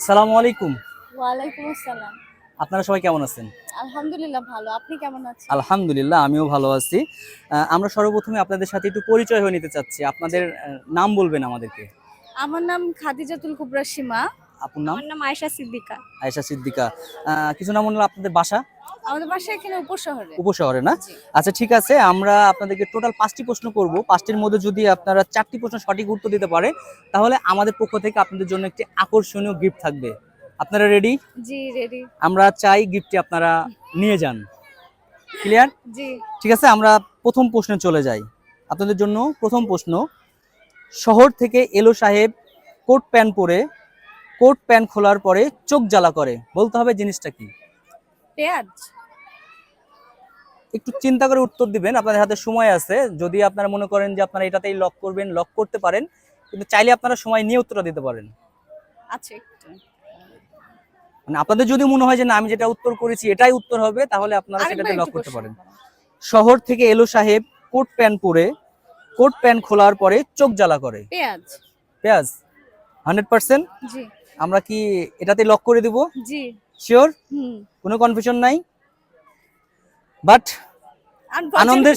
আসসালামু আলাইকুম। ওয়ালাইকুম আসসালাম। আপনারা সবাই কেমন আছেন? আলহামদুলিল্লাহ ভালো। আপনি কেমন আছেন? আলহামদুলিল্লাহ আমিও ভালো আছি। আমরা সর্বপ্রথমে আপনাদের সাথে একটু পরিচয় হয়ে নিতে চাচ্ছি। আপনাদের নাম বলবেন আমাদেরকে। আমার নাম খাদিজাতুল কুবরা সীমা। আপুর নাম? আমার নাম আয়েশা সিদ্দিকা। আয়েশা সিদ্দিকা। কিছু নাম হলো আপনাদের বাসা? আমাদের বাসা এখানে উপশহরে। উপশহরে না? জি। আচ্ছা ঠিক আছে। আমরা আপনাদেরকে টোটাল ৫ টি প্রশ্ন করব। ৫ টির মধ্যে যদি আপনারা ৪ টি প্রশ্ন সঠিক উত্তর দিতে পারেন, তাহলে আমাদের পক্ষ থেকে আপনাদের জন্য একটি আকর্ষণীয় গিফট থাকবে। আপনারা রেডি? জি, রেডি। আমরা চাই গিফটটি আপনারা নিয়ে যান। ক্লিয়ার? জি। ঠিক আছে, আমরা প্রথম প্রশ্নে চলে যাই। আপনাদের জন্য প্রথম প্রশ্ন, শহর থেকে এলো সাহেব কোট প্যান্ট পরে, কোট প্যান্ট খোলার পরে চোখ জ্বালা করে, বলতে হবে জিনিসটা কি? পেঁয়াজ। একটু চিন্তা করে উত্তর দিবেন, আপনাদের হাতে সময় আছে। যদি আপনারা মনে করেন যে আপনারা এটাতেই লক করবেন, লক করতে পারেন, কিন্তু চাইলে আপনারা সময় নিয়ে উত্তরটা দিতে পারেন। আচ্ছা একটু। মানে আপনাদের যদি মনে হয় যে না আমি যেটা উত্তর করেছি এটাই উত্তর হবে, তাহলে আপনারা আরেকবার সেটাতে লক একটু করতে কোশ্চেন পারেন। করেন। শহর থেকে এলো সাহেব কোট প্যান্ট পরে, কোট প্যান্ট খোলার পরে চোখ জ্বালা করে। পেঁয়াজ। পেঁয়াজ 100%? জি। আমরা কি এটাতে লক করে দিব? জি। শিওর? হুম। কোনো কনফিউশন নাই? বাট আনন্দের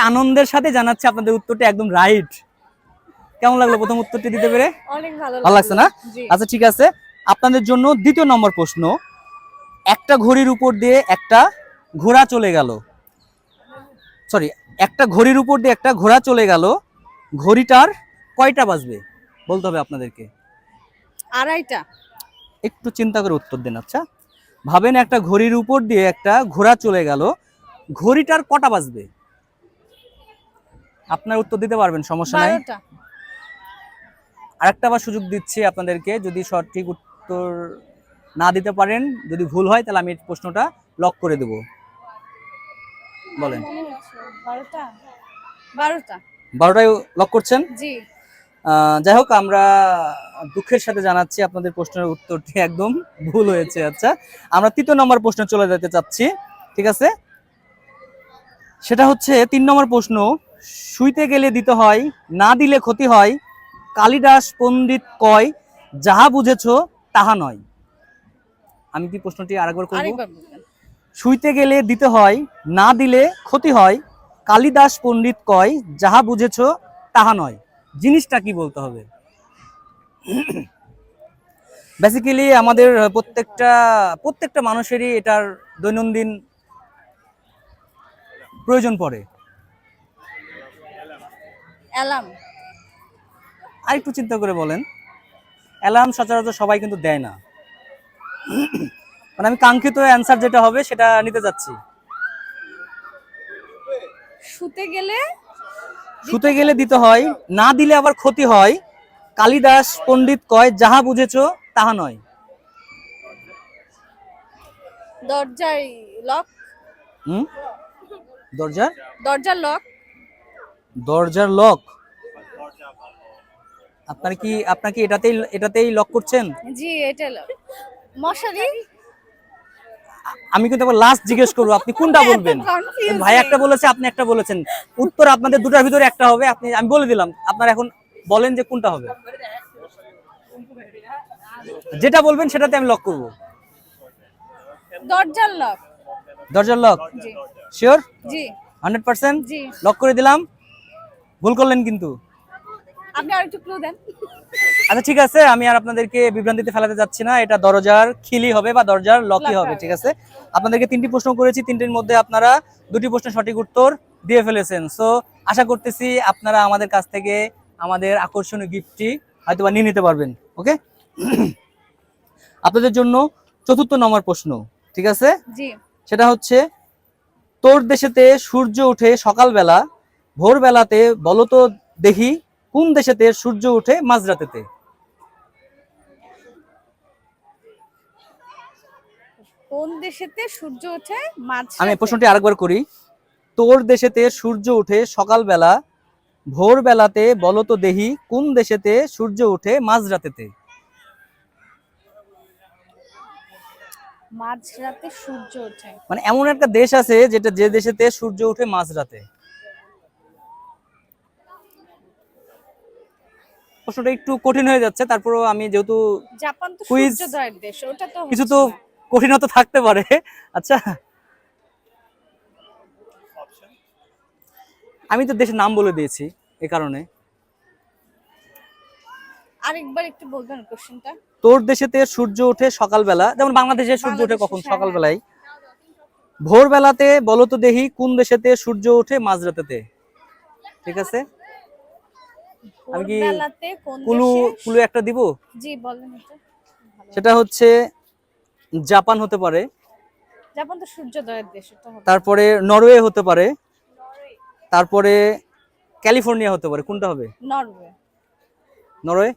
আনন্দের সাথে জানাচ্ছি আপনাদের উত্তরটা একদম রাইট। কেমন লাগলো প্রথম উত্তরটি দিতে পেরে? অনেক ভালো ভালো লাগছে না? জি। আচ্ছা ঠিক আছে, আপনাদের জন্য দ্বিতীয় নম্বর প্রশ্ন, একটা ঘড়ির উপর দিয়ে একটা ঘোড়া চলে গেল, সরি, একটা ঘড়ির উপর দিয়ে একটা ঘোড়া চলে গেল, ঘড়িটার কয়টা বাজবে বলতে হবে আপনাদেরকে। আড়াইটা। একটু চিন্তা করে উত্তর দেন। আচ্ছা ভাবেন, একটা ঘড়ির উপর দিয়ে একটা ঘোড়া চলে গেল, ঘড়িটার কটা বাজবে? আপনার উত্তর দিতে পারবেন, সমস্যা নাই। 12টা। আরেকটা বার সুযোগ দিচ্ছি আপনাদেরকে, যদি সঠিক উত্তর না দিতে পারেন, যদি ভুল হয়, তাহলে আমি প্রশ্নটা লক করে দেব। বলেন। 12টা। 12টা। 12টায় লক করছেন? জি। যাই হোক, আমরা দুঃখের সাথে জানাচ্ছি আপনাদের প্রশ্নের উত্তরটি একদম ভুল হয়েছে। আচ্ছা, আমরা তৃতীয় নম্বর প্রশ্নে চলে যেতে চাচ্ছি। ঠিক আছে, সেটা হচ্ছে ৩ নম্বর প্রশ্ন, শুইতে গেলে দিতে হয়, না দিলে ক্ষতি হয়, কালিদাস পণ্ডিত কয়, যাহা বুঝেছ তাহা নয়। আমি কি প্রশ্নটি আরেকবার করব? আরেকবার বলবেন। শুইতে গেলে দিতে হয়, না দিলে ক্ষতি হয়, কালিদাস পণ্ডিত কয়, যাহা বুঝেছ তাহা নয়। জিনিসটা কি বলতে হবে? বেসিক্যালি আমাদের প্রত্যেকটা মানুষেরই এটার দৈনন্দিন প্রয়োজন পড়ে। অ্যালার্ম। আর একটু চিন্তা করে বলেন। অ্যালার্ম সচরাচর সবাই কিন্তু দেয় না। মানে আমি কাঙ্ক্ষিত অ্যান্সার যেটা হবে সেটা নিতে যাচ্ছি। শুতে গেলে শুতে গেলে দিতে হয়, না দিলে আবার ক্ষতি হয়, কালিদাস পণ্ডিত কয়, যাহা বুঝেছ তাহা নয়। দরজায় লক। হুম, দরজার দরজার লক। দরজার লক। আপনার কি এটাতেই লক করছেন? জি, এটা লক। মশারি। আমি কিন্তু আবার লাস্ট জিজ্ঞেস করবো, আপনি কোনটা বলবেন? ভাই একটা বলেছে, আপনি একটা বলেছেন, উত্তর আপনাদের দুটার ভিতরে একটা হবে। আমি বলে দিলাম, আপনারা এখন বলেন যে কোনটা হবে। যেটা বলবেন সেটাতে আমি লক করব। দরজার লক। দরজার লক? জি। শিওর? জি। 100%? জি। লক করে দিলাম। ভুল করলেন কিন্তু। আপনি আরেকটু ক্লু দেন। আচ্ছা ঠিক আছে, আমি আর আপনাদেরকে বিভ্রান্তিতে ফেলাতে যাচ্ছি না। এটা দরজার খিলি হবে বা দরজার লকই হবে। ঠিক আছে, আপনাদেরকে 3টি প্রশ্ন করেছি, 3টির মধ্যে আপনারা 2টি প্রশ্নের সঠিক উত্তর দিয়ে ফেলেছেন। সো আশা করতেছি আপনারা আমাদের কাছ থেকে আমাদের আকর্ষণীয় গিফটটি হয়তো বা নিয়ে নিতে পারবেন। ওকে, আপনাদের জন্য 4র্থ নম্বর প্রশ্ন। ঠিক আছে, জি। সেটা হচ্ছে, তোর দেশেতে সূর্য ওঠে সকালবেলা, ভোরবেলাতে বলতো দেখি, কোন দেশেতে সূর্য ওঠে মাঝরাতেতে? কোন দেশেতে সূর্য ওঠে আমি মাঝরাতে? প্রশ্নটি আরেকবার করি। তোর দেশেতে সূর্য ওঠে সকালবেলা, ভোরবেলাতে বলতো দেখি, কোন দেশেতে সূর্য ওঠে মাঝরাতেতে? মাঝরাতে সূর্য ওঠে। মানে এমন একটা দেশ আছে যে দেশেতে সূর্য ওঠে মাঝরাতে। প্রশ্নটা একটু কঠিন হয়ে যাচ্ছে, তারপরেও আমি যেহেতু জাপান তো Quiz। সূর্যোদয়ের দেশ, ওটা তো কিছু হচ্ছে তো না। কঠিনতা থাকতে পারে। আচ্ছা, আমি তো দেশের নাম বলে দিয়েছি এ কারণে। আরেকবার একটু বলবেন কোশ্চেনটা? তোর দেশেতে সূর্য ওঠে সকালবেলা, যেমন বাংলাদেশে সূর্য ওঠে বাংলাদেশে, কখন? হ্যাঁ, সকালবেলায়। ভোরবেলাতে বলো তো দেখি কোন দেশেতে সূর্য ওঠে মাঝরাতেতে? ঠিক আছে, আমি কি ভোরবেলাতে কোন কুলু দেশে? কুলু একটা দিব? জি বলেন এটা। ভালো। সেটা হচ্ছে জাপান হতে পারে, জাপান তো সূর্যোদয়ের দেশ, ওটা হবে। তারপরে নরওয়ে হতে পারে, তারপরে ক্যালিফোর্নিয়া হতে পারে। কোনটা হবে? নরওয়ে। Norway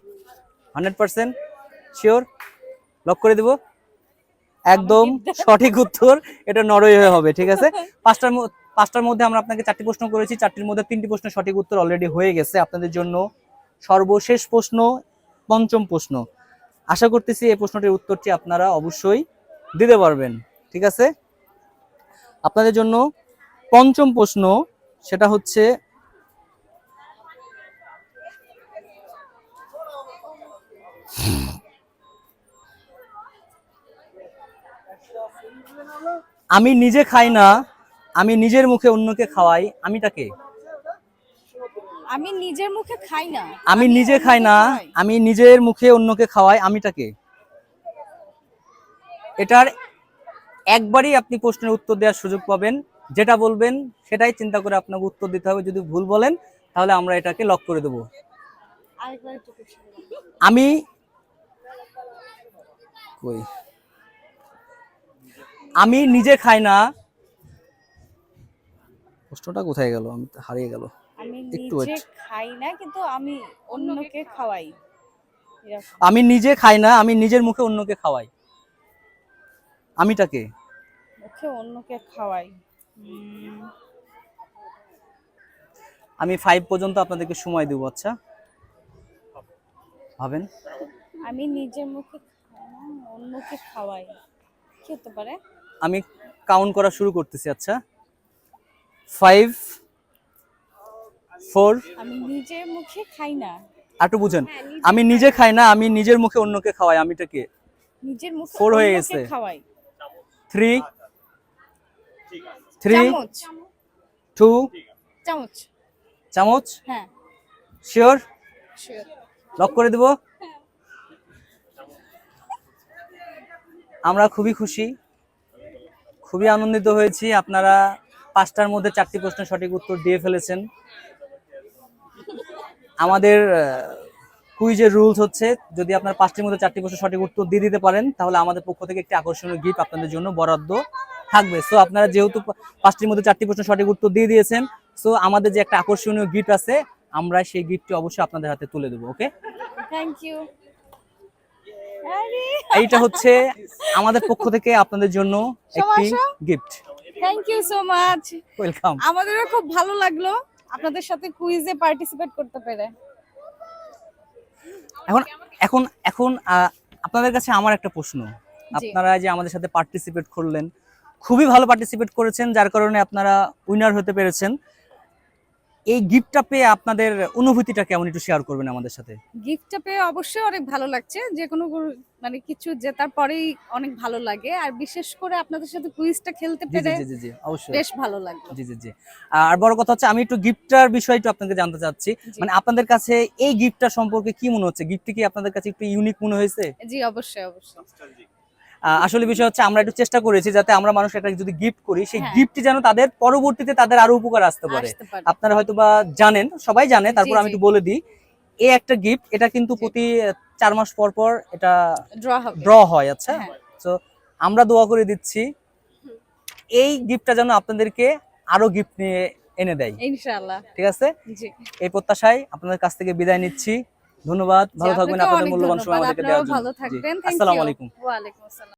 100% sure? লক করে দিব? একদম সঠিক উত্তর, এটা নরওয়ে হবে। ঠিক আছে, পাঁচটার মধ্যে আমরা আপনাকে 4টি প্রশ্ন করেছি, 4টির মধ্যে 3টি প্রশ্ন সঠিক উত্তর অলরেডি হয়ে গেছে। আপনাদের জন্য সর্বশেষ প্রশ্ন, পঞ্চম প্রশ্ন। আশা করতেছি এই প্রশ্নটির উত্তরটি আপনারা অবশ্যই দিতে পারবেন। ঠিক আছে, আপনাদের জন্য পঞ্চম প্রশ্ন, সেটা হচ্ছে আমি নিজে খাই না, আমি নিজের মুখে অন্যকে খাওয়াই, আমিটাকে? আমি নিজের মুখে খাই না, আমি নিজে খাই অন্যকে না, খাওয়াই। আমি নিজের মুখে অন্যকে খাওয়াই, আমিটাকে? এটার একবারই আপনি প্রশ্নের উত্তর দেওয়ার সুযোগ পাবেন। যেটা বলবেন সেটাই চিন্তা করে আপনাকে উত্তর দিতে হবে। যদি ভুল বলেন তাহলে আমরা এটাকে লক করে দেব। আরেকবার একটু question বলুন। আমি কই, আমি নিজে খাই না, প্রশ্নটা কোথায় গেল? আমি তো হারিয়ে গেল। আমি একটু নিজে wait। খাই না কিন্তু আমি অন্যকে খাওয়াই, এরকম। আমি নিজে খাই না, আমি নিজের মুখে অন্যকে খাওয়াই, আমিটাকে? মুখে অন্যকে খাওয়াই। আমি 5 পর্যন্ত আপনাদেরকে সময় দেবো। আচ্ছা, ভাবেন। আমি নিজের মুখে খাই না, অন্যকে খাওয়াই, কি হতে পারে? আমি কাউন্ট করা শুরু করতেছি। আচ্ছা, 5 4, আমি নিজের মুখে খাই না, একটু বুঝেন। হ্যাঁ, নিজে আমি নিজে খাই না, আমি নিজের মুখে অন্যকে খাওয়াই, আমিটাকে? নিজের মুখে 4 হয়ে অন্যকে গেছে। খাওয়াই। 3 চামচ। 2 চামচ। চামচ? হ্যাঁ, শিওর? sure. লক করে দেব? আমরা খুবই খুশি, খুবই আনন্দিত হয়েছি। আপনারা 5টার মধ্যে 4টি প্রশ্নের সঠিক উত্তর দিয়ে ফেলেছেন। আমাদের কুইজের রুলস হচ্ছে, যদি আপনার 5টির মধ্যে 4টি প্রশ্নের সঠিক উত্তর দিয়ে দিতে পারেন তাহলে আমাদের পক্ষ থেকে একটি আকর্ষণীয় গিফট আপনাদের জন্য বরাদ্দ থাকবে। সো আপনারা যেহেতু 5টির মধ্যে 4টি প্রশ্নের সঠিক উত্তর দিয়ে দিয়েছেন, সো আমাদের যে একটা আকর্ষণীয় গিফট আছে, আমরা সেই গিফটটি অবশ্যই আপনাদের হাতে তুলে দেবো। Okay, thank you. আরে এইটা হচ্ছে আমাদের পক্ষ থেকে আপনাদের জন্য একটি সমাশা। Gift. Thank you so much. Welcome. আমাদেরও খুব ভালো লাগলো আপনাদের সাথে কুইজে পার্টিসিপেট করতে পেরে। এখন এখন এখন আপনাদের কাছে আমার একটা প্রশ্ন। জি। আপনারা যে আমাদের সাথে পার্টিসিপেট করলেন, খুবই ভালো পার্টিসিপেট করেছেন, যার কারণে আপনারা উইনার হতে পেরেছেন। এই গিফটটা পেয়ে আপনাদের অনুভূতিটা কেমন, একটু শেয়ার করবেন আমাদের সাথে? গিফটটা পেয়ে অবশ্যই অনেক ভালো লাগছে। যে কোনো মানে কিছু জেতার পরেই অনেক ভালো লাগে, আর বিশেষ করে আপনাদের সাথে কুইজটা খেলতে জি জি পেরে জি জি জি, অবশ্যই। বেশ ভালো লাগলো। জি জি জি। আর বড় কথা হচ্ছে, আমি একটু গিফটটার বিষয় একটু আপনাকে জানতে চাচ্ছি। জি। মানে আপনাদের কাছে এই গিফটটা সম্পর্কে কি মনে হচ্ছে? গিফটটি কি আপনাদের কাছে একটু ইউনিক মনে হয়েছে? জি অবশ্যই অবশ্যই। আসলে বিষয় হচ্ছে, আমরা একটু চেষ্টা করেছি যাতে আমরা মানুষকে একটা যদি গিফট করি, সেই হ্যাঁ। গিফটটি যেন তাদের পরবর্তীতে তাদের আরো উপকার আসতে পারে। আসতে পারে। আপনারা হয়তো বা জানেন, সবাই জানে, তারপর জি, আমি জি। একটু বলে দিই। এই একটা গিফট, এটা কিন্তু জি। প্রতি 4 মাস পর পর এটা ড্র হবে। ড্র হয়। আচ্ছা, হ্যাঁ। তো আমরা দোয়া করে দিচ্ছি এই গিফটটা যেন আপনাদেরকে আরো গিফট নিয়ে এনে দেয়। ইনশাআল্লাহ। ঠিক আছে, জি। এই প্রত্যাশায় আপনাদের কাছ থেকে বিদায় নিচ্ছি। ধন্যবাদ, ভালো থাকবেন। আপনাকেও আপনাদের অনেক মূল্যবান সময় ধন্যবাদ। আমাদেরকে আপনারাও দেওয়ার জন্য। ভালো জি, থাকবেন। থ্যাংক আসসালামু ইউ। আলাইকুম। ওয়া আলাইকুম আসসালাম।